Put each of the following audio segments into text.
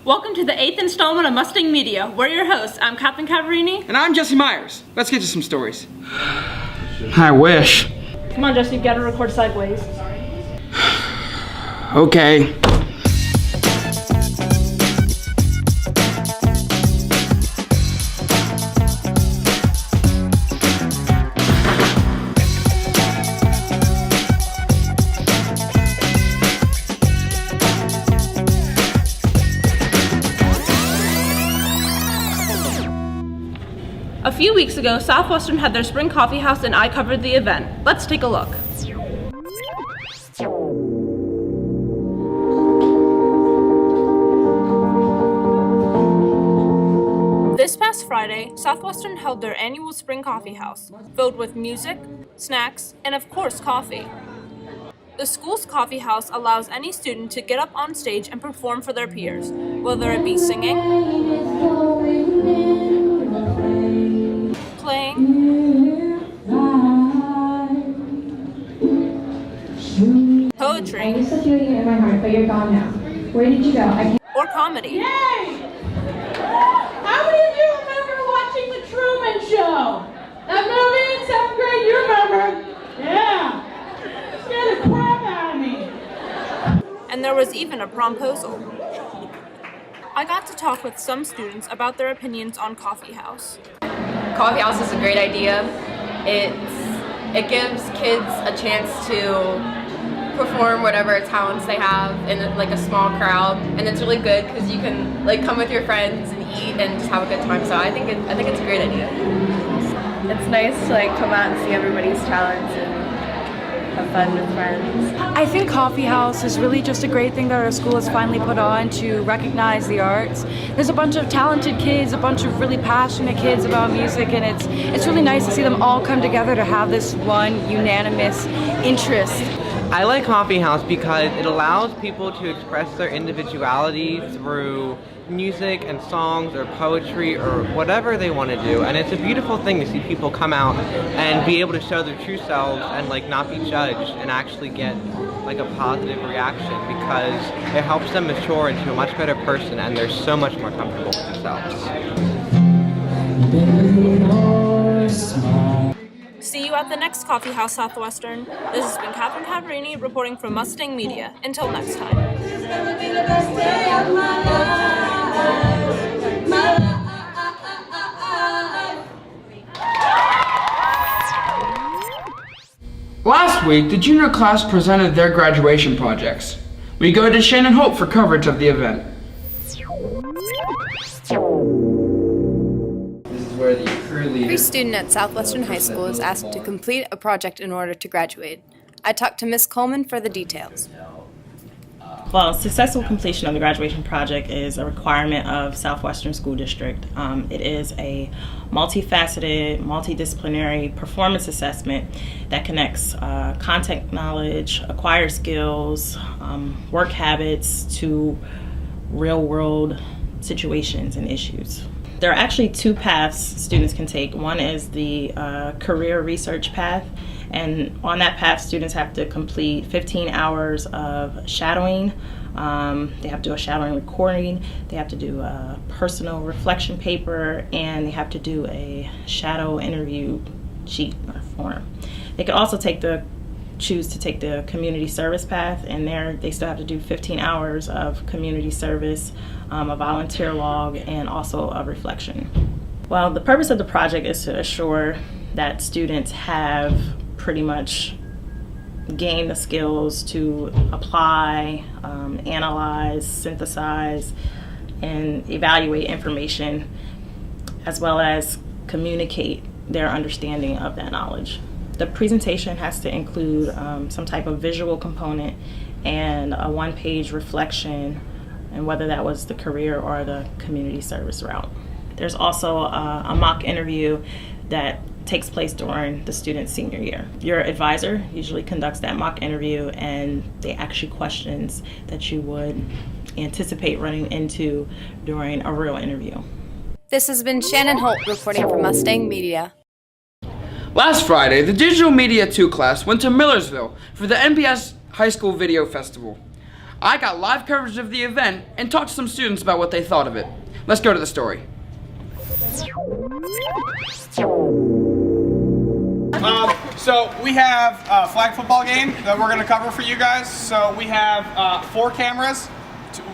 Welcome to the 8th installment of Mustang Media. We're your hosts. I'm Captain Cavarini. And I'm Jesse Myers. Let's get to some stories. I wish. Come on, Jesse, you gotta record sideways. Okay. A few weeks ago, Southwestern had their spring coffee house and I covered the event. Let's take a look. This past Friday, Southwestern held their annual spring coffee house, filled with music, snacks, and of course coffee. The school's coffee house allows any student to get up on stage and perform for their peers, whether it be singing, playing, poetry, I used to feel you in my heart, but you're gone now. Where did you go? I can't. or comedy. Yay! How many of you remember watching The Truman Show? That movie in 7th grade, you remember? Yeah. Scared the crap out of me. And there was even a promposal. I got to talk with some students about their opinions on Coffee House. Coffee house is a great idea. It gives kids a chance to perform whatever talents they have in like a small crowd, and it's really good because you can like come with your friends and eat and just have a good time. So I think it's a great idea. It's nice to like come out and see everybody's talents and have fun with friends. I think Coffee House is really just a great thing that our school has finally put on to recognize the arts. There's a bunch of talented kids, a bunch of really passionate kids about music, and it's really nice to see them all come together to have this one unanimous interest. I like Coffee House because it allows people to express their individuality through music and songs or poetry or whatever they want to do, and it's a beautiful thing to see people come out and be able to show their true selves and like not be judged and actually get like a positive reaction, because it helps them mature into a much better person and they're so much more comfortable with themselves. See you at the next Coffee House, Southwestern. This has been Catherine Cavarini reporting from Mustang Media. Until next time. Last week, the junior class presented their graduation projects. We go to Shannon Hope for coverage of the event. Every student at Southwestern High School is asked to complete a project in order to graduate. I talked to Ms. Coleman for the details. Well, successful completion of the graduation project is a requirement of Southwestern School District. It is a multifaceted, multidisciplinary performance assessment that connects content knowledge, acquired skills, work habits to real-world situations and issues. There are actually two paths students can take. One is the career research path, and on that path students have to complete 15 hours of shadowing. They have to do a shadowing recording, they have to do a personal reflection paper, and they have to do a shadow interview sheet or form. They could also choose to take the community service path, and there they still have to do 15 hours of community service, a volunteer log, and also a reflection. Well, the purpose of the project is to assure that students have pretty much gained the skills to apply, analyze, synthesize, and evaluate information, as well as communicate their understanding of that knowledge. The presentation has to include some type of visual component and a one-page reflection, and whether that was the career or the community service route. There's also a mock interview that takes place during the student's senior year. Your advisor usually conducts that mock interview, and they ask you questions that you would anticipate running into during a real interview. This has been Shannon Holt reporting for Mustang Media. Last Friday, the Digital Media 2 class went to Millersville for the NBS High School Video Festival. I got live coverage of the event and talked to some students about what they thought of it. Let's go to the story. So we have a flag football game that we're going to cover for you guys. So we have 4 cameras.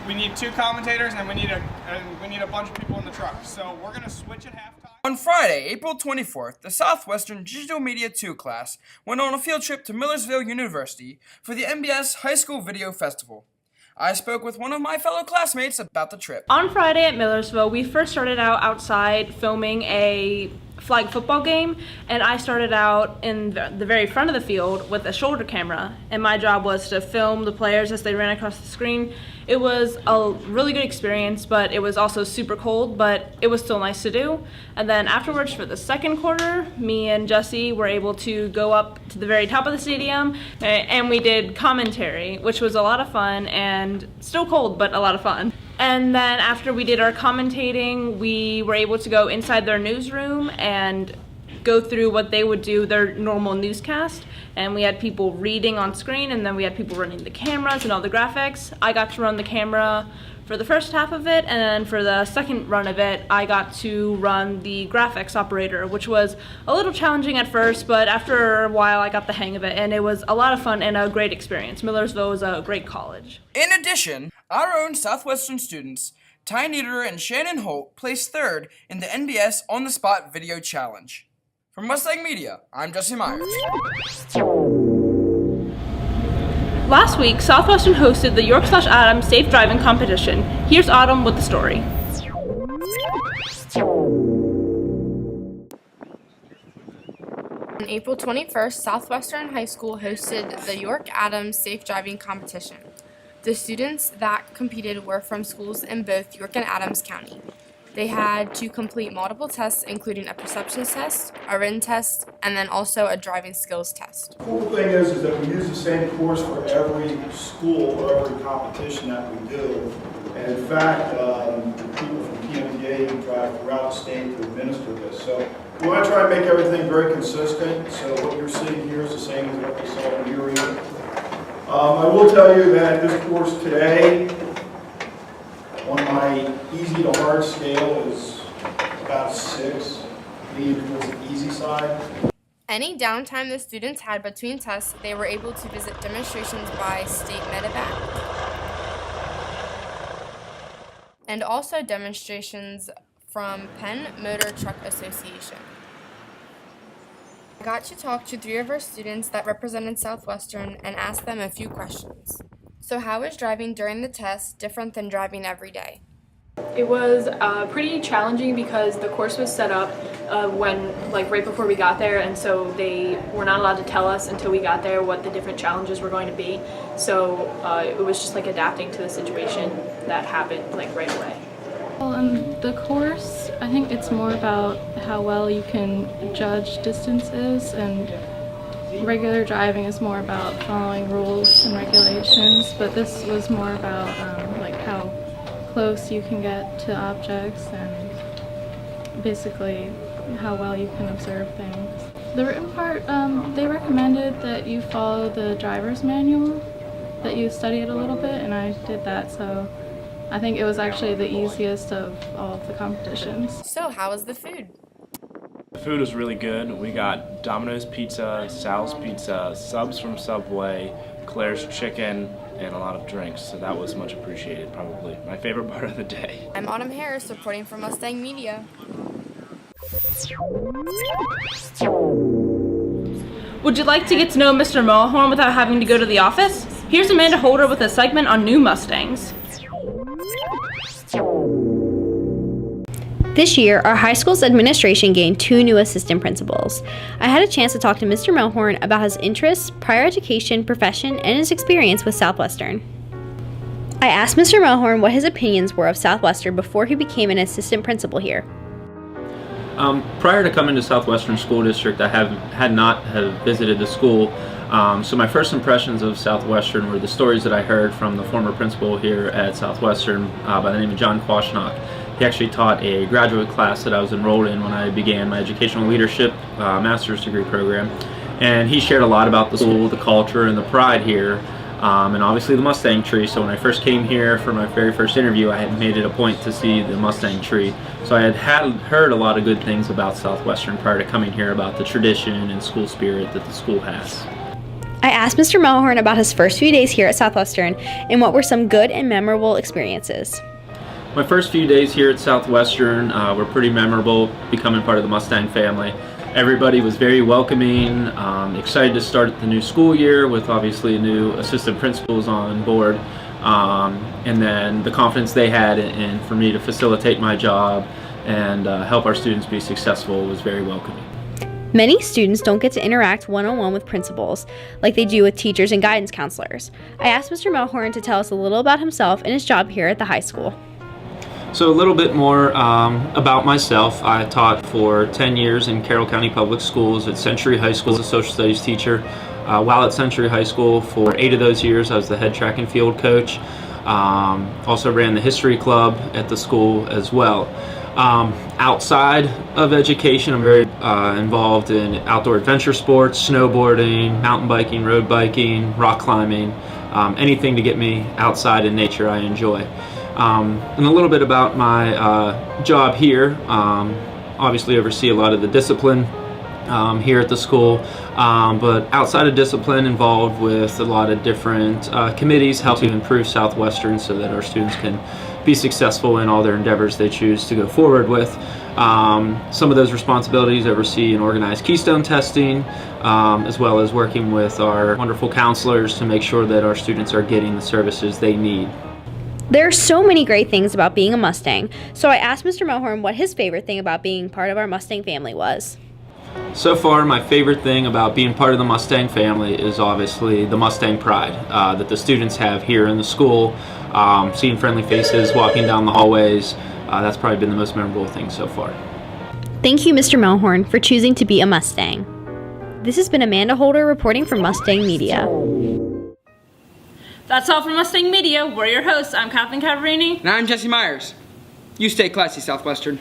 We need 2 commentators, and we need a bunch of people in the truck. So we're going to switch at halftime. On Friday, April 24th, the Southwestern Digital Media 2 class went on a field trip to Millersville University for the MBS High School Video Festival. I spoke with one of my fellow classmates about the trip. On Friday at Millersville, we first started out outside filming a flag football game, and I started out in the very front of the field with a shoulder camera, and my job was to film the players as they ran across the screen. It was a really good experience, but it was also super cold, but it was still nice to do. And then afterwards, for the second quarter, me and Jesse were able to go up to the very top of the stadium, and we did commentary, which was a lot of fun and still cold, but a lot of fun. And then after we did our commentating, we were able to go inside their newsroom and go through what they would do, their normal newscast. And we had people reading on screen, and then we had people running the cameras and all the graphics. I got to run the camera for the first half of it, and then for the second run of it, I got to run the graphics operator, which was a little challenging at first, but after a while I got the hang of it, and it was a lot of fun and a great experience. Millersville is a great college. In addition, our own Southwestern students, Ty Niederer and Shannon Holt, placed 3rd in the NBS On the Spot Video Challenge. From Mustang Media, I'm Jesse Myers. Last week, Southwestern hosted the York/Adams Safe Driving Competition. Here's Autumn with the story. On April 21st, Southwestern High School hosted the York/Adams Safe Driving Competition. The students that competed were from schools in both York and Adams County. They had to complete multiple tests, including a perception test, a written test, and then also a driving skills test. The cool thing is that we use the same course for every school or every competition that we do. And in fact, the people from PMTA drive throughout the state to administer this. So we want to try and make everything very consistent. So what you're seeing here is the same as what we saw in Uriel. I will tell you that this course today, on my easy to hard scale, is about 6, leaning towards the easy side. Any downtime the students had between tests, they were able to visit demonstrations by State Medevac and also demonstrations from Penn Motor Truck Association. I got to talk to 3 of our students that represented Southwestern and asked them a few questions. So how is driving during the test different than driving every day? It was pretty challenging because the course was set up right before we got there, and so they were not allowed to tell us until we got there what the different challenges were going to be. So it was just adapting to the situation that happened right away. Well, in the course, I think it's more about how well you can judge distances, and regular driving is more about following rules and regulations, but this was more about how close you can get to objects and basically how well you can observe things. The written part, they recommended that you follow the driver's manual, that you study it a little bit, and I did that, so I think it was actually the easiest of all of the competitions. So how was the food? The food was really good. We got Domino's Pizza, Sal's Pizza, subs from Subway, Claire's Chicken, and a lot of drinks, so that was much appreciated, probably my favorite part of the day. I'm Autumn Harris, reporting for Mustang Media. Would you like to get to know Mr. Mulhorn without having to go to the office? Here's Amanda Holder with a segment on new Mustangs. This year, our high school's administration gained 2 new assistant principals. I had a chance to talk to Mr. Melhorn about his interests, prior education, profession, and his experience with Southwestern. I asked Mr. Melhorn what his opinions were of Southwestern before he became an assistant principal here. Prior to coming to Southwestern School District, I had not visited the school, so my first impressions of Southwestern were the stories that I heard from the former principal here at Southwestern by the name of John Quashnock. He actually taught a graduate class that I was enrolled in when I began my educational leadership master's degree program, and he shared a lot about the school, the culture, and the pride here and obviously the Mustang tree. So when I first came here for my very first interview, I had made it a point to see the Mustang tree. So I had heard a lot of good things about Southwestern prior to coming here, about the tradition and school spirit that the school has. I asked Mr. Melhorn about his first few days here at Southwestern and what were some good and memorable experiences. My first few days here at Southwestern were pretty memorable, becoming part of the Mustang family. Everybody was very welcoming, excited to start the new school year with obviously new assistant principals on board, and then the confidence they had in for me to facilitate my job and help our students be successful was very welcoming. Many students don't get to interact one-on-one with principals like they do with teachers and guidance counselors. I asked Mr. Melhorn to tell us a little about himself and his job here at the high school. So a little bit more about myself. I taught for 10 years in Carroll County Public Schools at Century High School as a social studies teacher. While at Century High School for 8 of those years, I was the head track and field coach. Also ran the history club at the school as well. Outside of education, I'm very involved in outdoor adventure sports, snowboarding, mountain biking, road biking, rock climbing, anything to get me outside in nature I enjoy. And a little bit about my job here. Obviously oversee a lot of the discipline here at the school, but outside of discipline, involved with a lot of different committees helping improve Southwestern so that our students can be successful in all their endeavors they choose to go forward with. Some of those responsibilities oversee and organize Keystone testing, as well as working with our wonderful counselors to make sure that our students are getting the services they need. There are so many great things about being a Mustang, so I asked Mr. Melhorn what his favorite thing about being part of our Mustang family was. So far, my favorite thing about being part of the Mustang family is obviously the Mustang pride that the students have here in the school. Seeing friendly faces, walking down the hallways, that's probably been the most memorable thing so far. Thank you, Mr. Melhorn, for choosing to be a Mustang. This has been Amanda Holder reporting for Mustang Media. That's all from Mustang Media. We're your hosts. I'm Kathleen Cavarini. And I'm Jesse Myers. You stay classy, Southwestern.